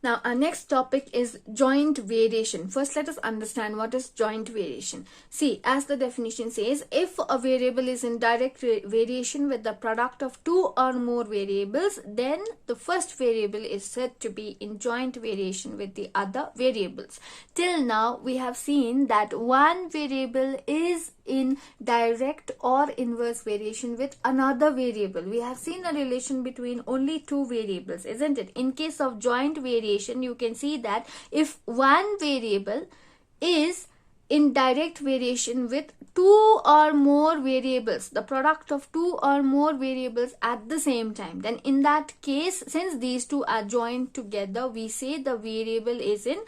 Now, our next topic is joint variation. First, let us understand what is joint variation. See, as the definition says, if a variable is in direct variation with the product of two or more variables, then the first variable is said to be in joint variation with the other variables. Till now, we have seen that one variable is in direct or inverse variation with another variable. We have seen a relation between only two variables, isn't it? In case of joint variation, you can see that if one variable is in direct variation with two or more variables, the product of two or more variables at the same time, then in that case, since these two are joined together, we say the variable is in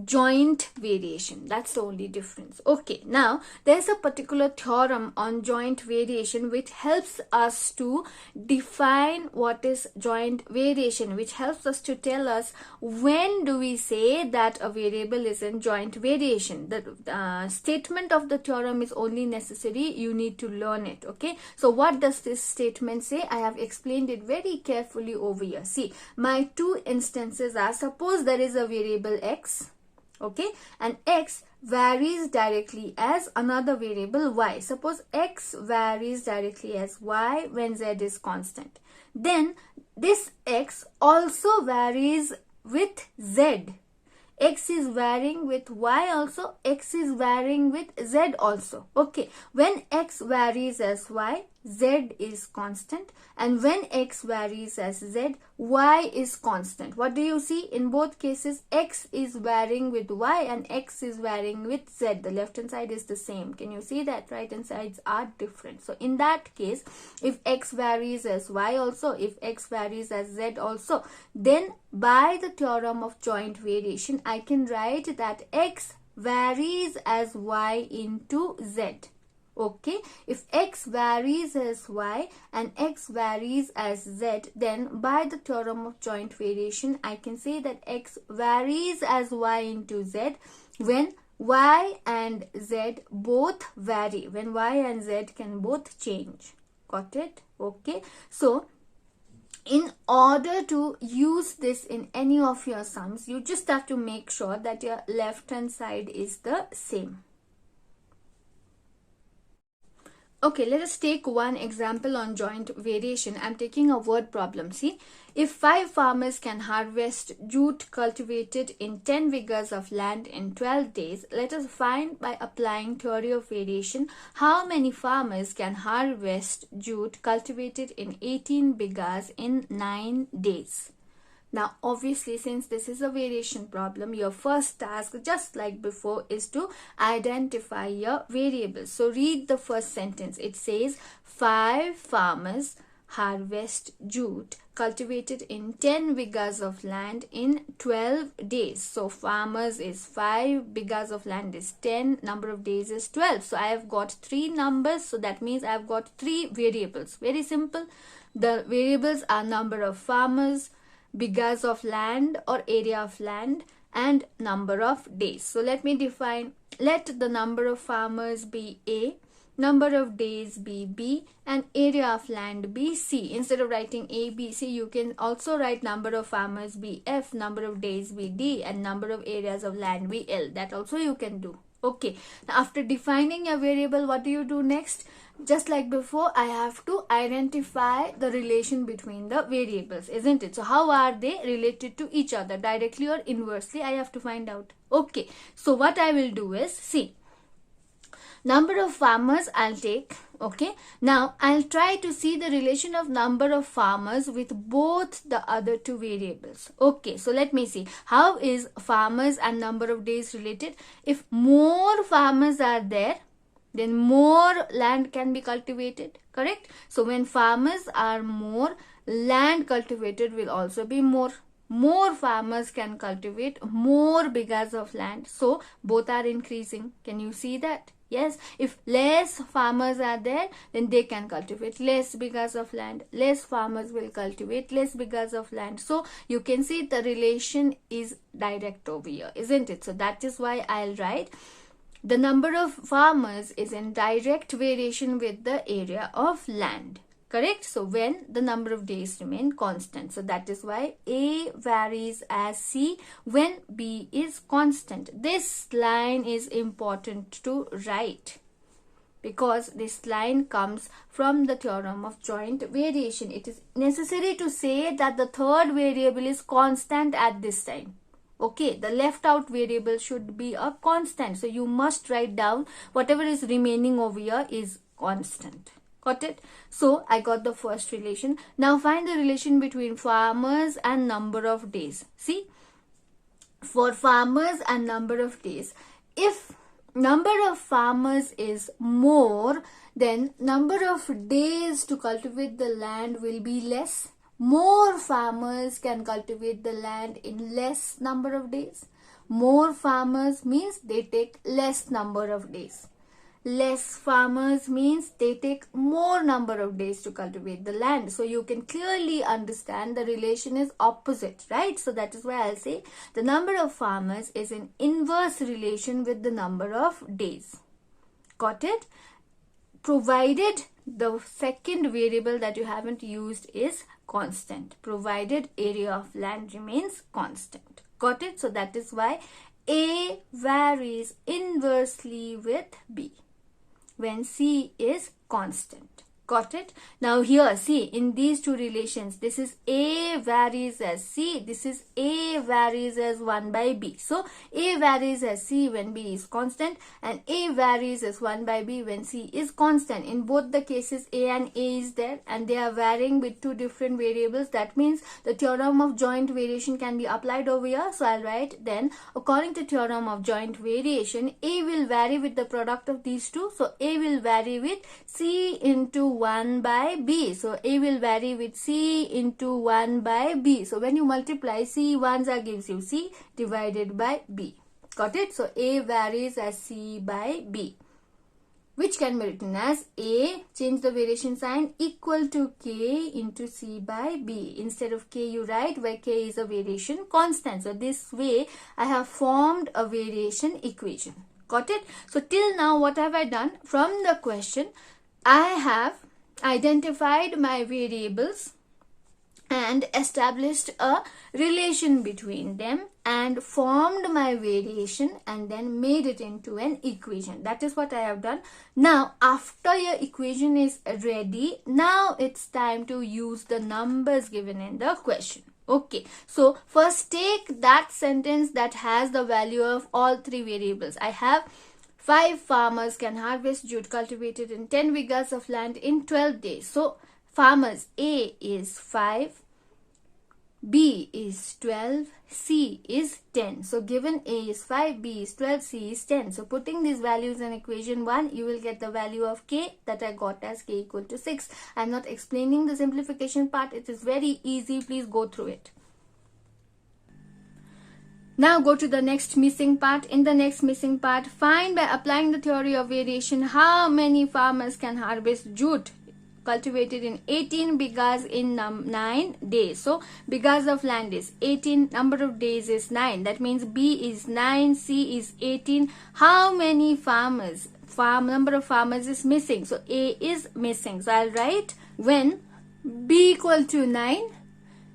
joint variation. That's the only difference. Okay, now there's a particular theorem on joint variation which helps us to define what is joint variation, which helps us to tell us when do we say that a variable is in joint variation. The statement of the theorem is only necessary, you need to learn it. Okay, so what does this statement say? I have explained it very carefully over here. See, my two instances are, suppose there is a variable x, okay, and x varies directly as another variable y. Suppose x varies directly as y when z is constant. Then this x also varies with z. X is varying with y also, x is varying with z also. Okay, when x varies as y, z is constant, and when x varies as z, y is constant. What do you see? In both cases, x is varying with y and x is varying with z. The left hand side is the same. Can you see that? Right hand sides are different. So in that case, if x varies as y also, if x varies as z also, then by the theorem of joint variation, I can write that x varies as y into z. Okay, if x varies as y and x varies as z, then by the theorem of joint variation, I can say that x varies as y into z when y and z both vary, when y and z can both change. Got it? Okay, so in order to use this in any of your sums, you just have to make sure that your left hand side is the same. Okay, let us take one example on joint variation. I'm taking a word problem. See, if 5 farmers can harvest jute cultivated in 10 acres of land in 12 days, let us find by applying theory of variation how many farmers can harvest jute cultivated in 18 acres in 9 days. Now, obviously, since this is a variation problem, your first task, just like before, is to identify your variables. So, read the first sentence. It says, 5 farmers harvest jute cultivated in 10 acres of land in 12 days. So, farmers is 5, acres of land is 10, number of days is 12. So, I have got 3 numbers. So, that means I have got 3 variables. Very simple. The variables are number of farmers, acres of land or area of land, and number of days. So let me define, let the number of farmers be A, number of days be B, and area of land be C. Instead of writing A, B, C, you can also write number of farmers be F, number of days be D, and number of areas of land be L. That also you can do. Okay, now after defining a variable, what do you do next? Just like before, I have to identify the relation between the variables, isn't it? So how are they related to each other, directly or inversely? I have to find out. Okay, so what I will do is, see, number of farmers I'll take. Okay, now I'll try to see the relation of number of farmers with both the other two variables. Okay, so let me see. How is farmers and number of days related? If more farmers are there, then more land can be cultivated, correct? So when farmers are more, land cultivated will also be more. More farmers can cultivate more acres of land, so both are increasing. Can you see that? Yes, if less farmers are there, then they can cultivate less acres of land. Less farmers will cultivate less acres of land. So you can see the relation is direct over here, isn't it? So that is why I'll write the number of farmers is in direct variation with the area of land. Correct? So when the number of days remain constant. So that is why A varies as C when B is constant. This line is important to write, because this line comes from the theorem of joint variation. It is necessary to say that the third variable is constant at this time. Okay, the left out variable should be a constant. So you must write down whatever is remaining over here is constant. Got it? So I got the first relation. Now find the relation between farmers and number of days. See, for farmers and number of days, if number of farmers is more, then number of days to cultivate the land will be less. More farmers can cultivate the land in less number of days. More farmers means they take less number of days. Less farmers means they take more number of days to cultivate the land. So you can clearly understand the relation is opposite, right? So that is why I'll say the number of farmers is in inverse relation with the number of days. Got it? Provided the second variable that you haven't used is constant. Provided area of land remains constant. Got it? So that is why A varies inversely with B when C is constant. Got it? Now here, see, in these two relations, this is A varies as C, this is A varies as 1 by B. So A varies as C when B is constant, and A varies as 1 by B when C is constant. In both the cases, A and A is there, and they are varying with two different variables. That means the theorem of joint variation can be applied over here. So I'll write then, according to theorem of joint variation, A will vary with the product of these two. So A will vary with C into 1 by B. So A will vary with C into 1 by B. So when you multiply, C ones gives you C divided by B. Got it? So A varies as C by B, which can be written as A, change the variation sign, equal to K into C by B. Instead of K you write where K is a variation constant. So this way I have formed a variation equation. Got it? So till now what have I done? From the question, I have identified my variables and established a relation between them and formed my variation and then made it into an equation. That is what I have done. Now after your equation is ready, now it's time to use the numbers given in the question. Okay, so first take that sentence that has the value of all three variables. I have 5 farmers can harvest jute cultivated in 10 vigas of land in 12 days. So farmers, A is 5, B is 12, C is 10. So given A is 5, B is 12, C is 10. So putting these values in equation 1, you will get the value of K that I got as K equal to 6. I am not explaining the simplification part. It is very easy. Please go through it. Now go to the next missing part. In the next missing part, find by applying the theory of variation how many farmers can harvest jute cultivated in 18 bigas in 9 days. So bigas of land is 18, number of days is 9. That means B is 9, C is 18. How many farmers? Number of farmers is missing. So A is missing. So I'll write when B equal to 9,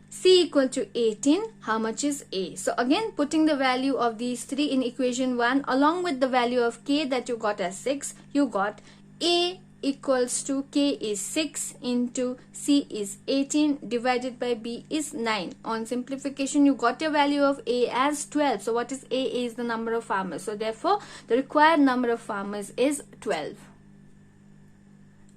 C equal to 18, how much is A? So again, putting the value of these three in equation 1 along with the value of K that you got as 6, you got A equals to K is 6 into C is 18 divided by B is 9. On simplification, you got your value of A as 12. So what is A? A is the number of farmers. So therefore, the required number of farmers is 12.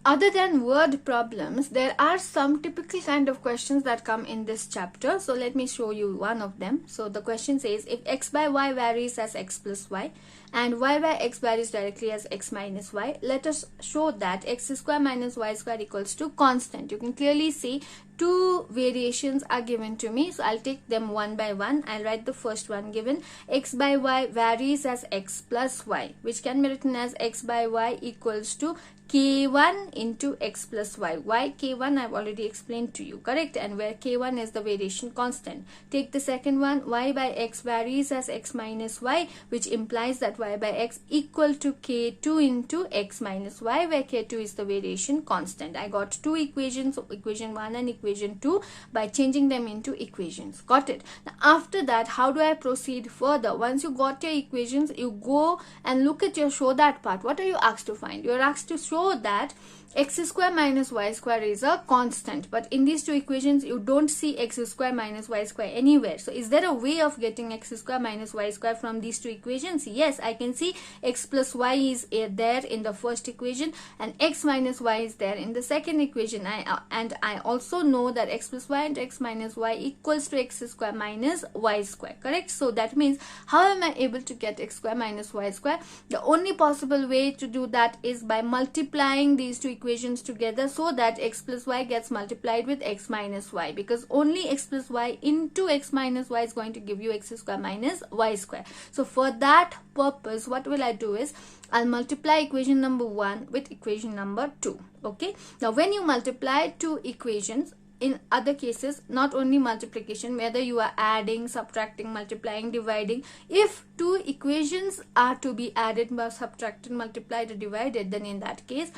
Other than word problems, there are some typical kind of questions that come in this chapter. So let me show you one of them. So the question says, if x by y varies as x plus y and y by x varies directly as x minus y, let us show that x square minus y square equals to constant. You can clearly see two variations are given to me. So I'll take them one by one. I'll write the first one given. X by y varies as x plus y, which can be written as x by y equals to k1 into x plus y. Why k1 I've already explained to you, correct? And where k1 is the variation constant. Take the second one, y by x varies as x minus y, which implies that y by x equal to k2 into x minus y, where k2 is the variation constant. I got two equations, equation 1 and equation 2, by changing them into equations. Got it? Now after that, how do I proceed further? Once you got your equations, you go and look at your show that part. What are you asked to find? You are asked to show that x square minus y square is a constant, but in these two equations you don't see x square minus y square anywhere. So is there a way of getting x square minus y square from these two equations? Yes, I can see x plus y is there in the first equation and x minus y is there in the second equation. And I also know that x plus y and x minus y equals to x square minus y square, correct? So that means, how am I able to get x square minus y square? The only possible way to do that is by multiplying these two equations together, so that x plus y gets multiplied with x minus y, because only x plus y into x minus y is going to give you x square minus y square. So for that purpose, what will I do is, I'll multiply equation number 1 with equation number 2. Okay, now when you multiply two equations, in other cases, not only multiplication, whether you are adding, subtracting, multiplying, dividing, if two equations are to be added, subtracted, multiplied or divided, then in that case,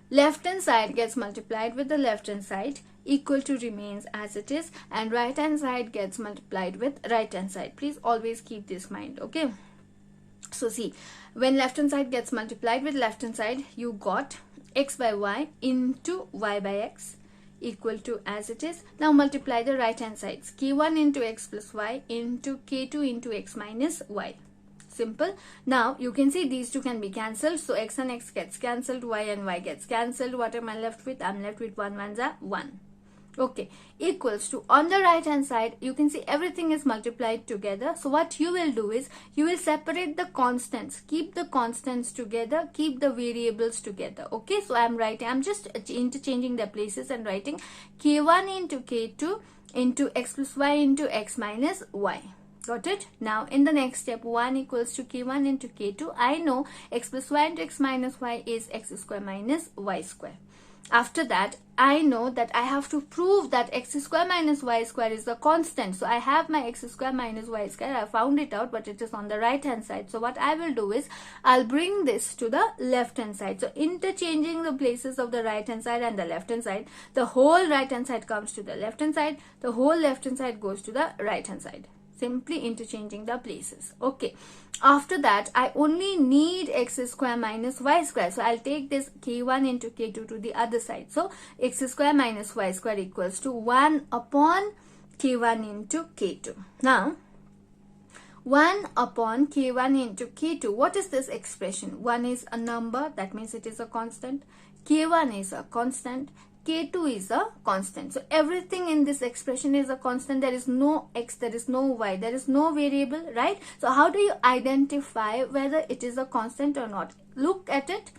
left hand side gets multiplied with the left hand side, equal to remains as it is, and right hand side gets multiplied with right hand side. Please always keep this in mind. Okay, so see, when left hand side gets multiplied with left hand side, you got x by y into y by x equal to as it is. Now multiply the right hand sides, k1 into x plus y into k2 into x minus y. Simple. Now you can see these two can be cancelled, so x and x gets cancelled, y and y gets cancelled. What am I left with? I'm left with 1 ones are 1. Okay, equals to, on the right hand side you can see everything is multiplied together. So what you will do is, you will separate the constants, keep the constants together, keep the variables together. Okay, so I'm just interchanging their places and writing k1 into k2 into x plus y into x minus y. Got it? Now in the next step, 1 equals to k1 into k2. I know x plus y into x minus y is x square minus y square. After that, I know that I have to prove that x square minus y square is a constant. So I have my x square minus y square. I found it out, but it is on the right hand side. So what I will do is, I'll bring this to the left hand side. So interchanging the places of the right hand side and the left hand side, the whole right hand side comes to the left hand side, the whole left hand side goes to the right hand side. Simply interchanging the places. Okay, after that I only need x square minus y square, so I'll take this k1 into k2 to the other side. So x square minus y square equals to 1 upon k1 into k2. Now 1 upon k1 into k2, what is this expression? 1 is a number, that means it is a constant. K1 is a constant, k2 is a constant. So everything in this expression is a constant. There is no x, there is no y, there is no variable, right? So how do you identify whether it is a constant or not? Look at it.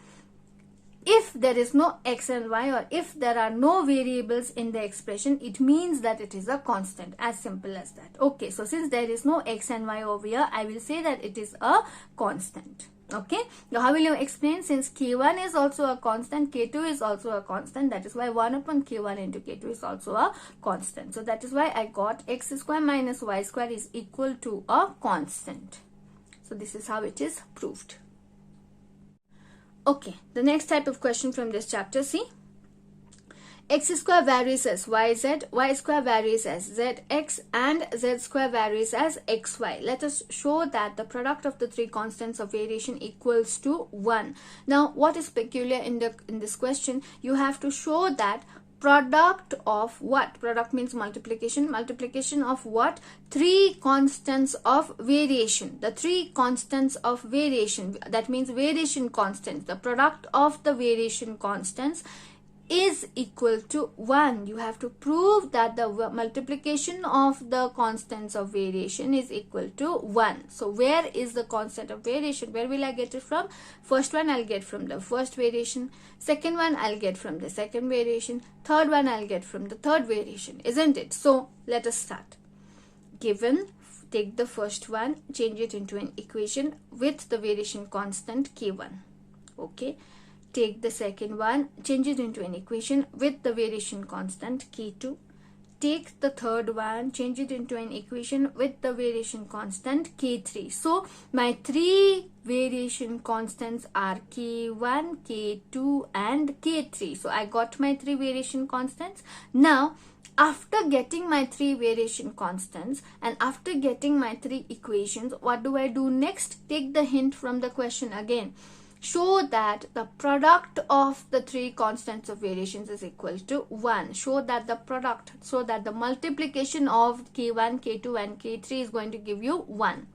If there is no x and y, or if there are no variables in the expression, it means that it is a constant. As simple as that. Okay, so since there is no x and y over here, I will say that it is a constant. Okay, now how will you explain? Since k1 is also a constant, k2 is also a constant, that is why 1 upon k1 into k2 is also a constant. So that is why I got x square minus y square is equal to a constant. So this is how it is proved. Okay, the next type of question from this chapter, see, x square varies as yz, y square varies as zx, and z square varies as xy. Let us show that the product of the three constants of variation equals to 1. Now what is peculiar in this question? You have to show that product of what? Product means multiplication. Multiplication of what? Three constants of variation. The three constants of variation, that means variation constants. The product of the variation constants is equal to 1. You have to prove that the multiplication of the constants of variation is equal to 1. So where is the constant of variation? Where will I get it from? First one I'll get from the first variation. Second one I'll get from the second variation. Third one I'll get from the third variation, isn't it? So let us start. Given, take the first one, change it into an equation with the variation constant k1. Okay. take the second one, change it into an equation with the variation constant K2. Take the third one, change it into an equation with the variation constant K3. So my three variation constants are K1, K2 and K3. So I got my three variation constants. Now after getting my three variation constants and after getting my three equations, what do I do next? Take the hint from the question again. Show that the product of the three constants of variations is equal to 1. Show that the product, so that the multiplication of K1, K2 and K3 is going to give you 1.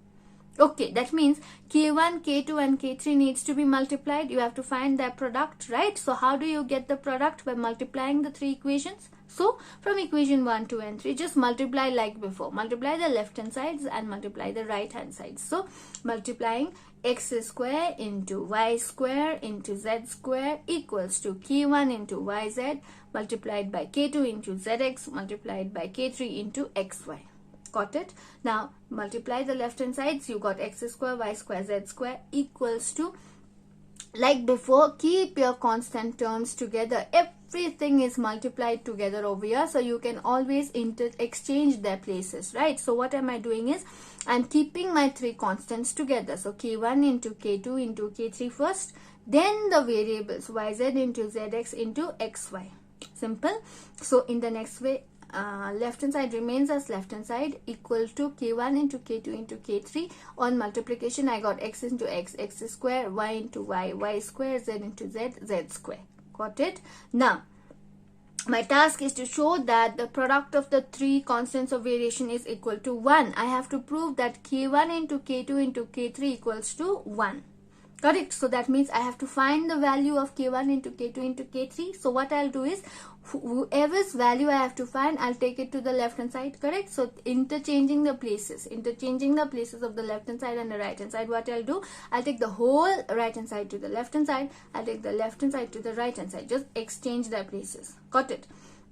Okay, that means K1, K2 and K3 needs to be multiplied. You have to find their product, right? So how do you get the product? By multiplying the three equations. So from equation 1, 2 and 3, just multiply like before. Multiply the left hand sides and multiply the right hand sides. So multiplying x square into y square into z square equals to K1 into yz multiplied by K2 into zx multiplied by K3 into xy. Got it? Now multiply the left hand sides. You got x square, y square, z square equals to, like before, keep your constant terms together. Everything is multiplied together over here, so you can always exchange their places, right? So what am I doing is I'm keeping my three constants together. So K1 into K2 into K3 first, then the variables yz into zx into xy. Simple. So in the next way, left hand side remains as left hand side equal to K1 into K2 into K3. On multiplication I got x into x, x square, y into y, y square, z into z, z square. Got it? Now my task is to show that the product of the three constants of variation is equal to 1. I have to prove that K1 into K2 into K3 equals to 1. Correct? So that means I have to find the value of K1 into K2 into K3. So what I'll do is, whoever's value I have to find, I'll take it to the left hand side. Correct? So interchanging the places of the left hand side and the right hand side. What I'll do, I'll take the whole right hand side to the left hand side. I'll take the left hand side to the right hand side. Just exchange their places. Got it?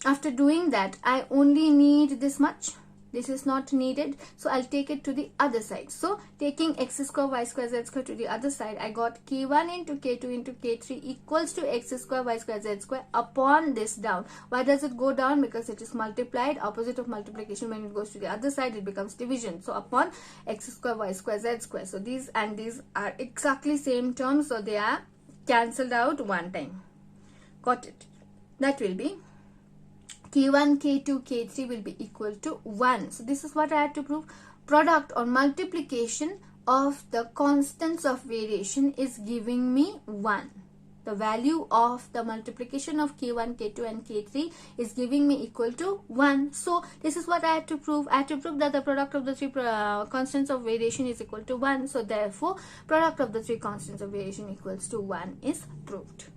After doing that, I only need this much. This is not needed, so I'll take it to the other side. So taking x square, y square, z square to the other side, I got K1 into K2 into K3 equals to x square, y square, z square upon this down. Why does it go down? Because it is multiplied. Opposite of multiplication, when it goes to the other side, it becomes division. So upon x square, y square, z square. So these and these are exactly same terms, so they are cancelled out one time. Got it? That will be K1, K2, K3 will be equal to 1. So this is what I had to prove. Product or multiplication of the constants of variation is giving me 1. The value of the multiplication of K1, K2 and K3 is giving me equal to 1. So this is what I had to prove. I had to prove that the product of the three constants of variation is equal to 1. So therefore, product of the three constants of variation equals to 1 is proved.